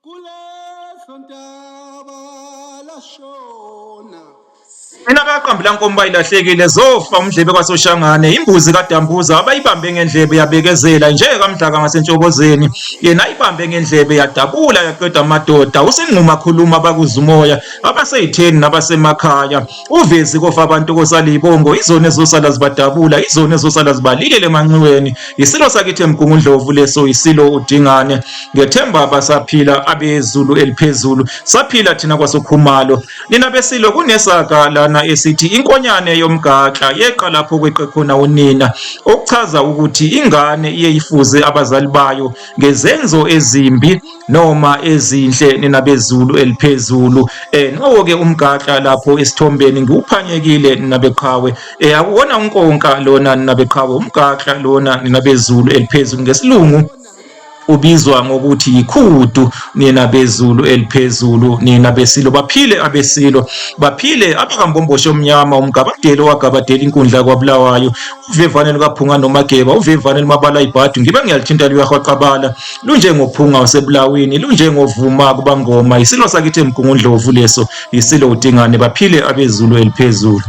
kuleso ntaba lashona. Mina bayaqambi lankomo bayilahlekile zofa umdlebe kwaSoshangane imbuzi kaDambuza abayibambe ngendlebe yabekezela nje kamdlaka ngasentshokozeni yena ayibambe ngendlebe yadabula yaqeda amadoda usinquma khuluma bakuzumoya abaseyitheni nabasemakhaya uvezi kofa abantu kosalibongo izona ezosala zibadabula izona ezosala zibalilele emanxiweni isilo sakithi emgungundlovu leso isilo udingane ngethemba basaphila abezulu eliphezulu saphila thina kwasokhumalo nina besilo kunesaka lana esithi inkonyane yomgaxa yeqa lapho kweqe khona unina okuchaza ukuthi ingane iye ifuze abazali bayo ngezenzo ezimbi noma ezinhle nina bezulu eliphezulu nowo-ke umgaxa lapho esithombeni ngiwuphanyekile nina beqhawe akuwona unkonka lona nina beqhawe umgaxa lona nina bezulu eliphezulu ngesilungu ubizwa ngokuthi yikhudu nina bezulu eliphezulu nina besilo baphile abesilo baphile abakambombosho omnyama umgabadeli owagabadela inkundla kwaBulawayo uvevane lukaphunga nomageba uvevane lumabala ibhadu ngibe ngiyalithinta luyahwaqabala lunjengophunga wasebulawini lunjengovuma kubangoma isilo sakithi emgungundlovu leso isilo udingane baphile abezulu eliphezulu.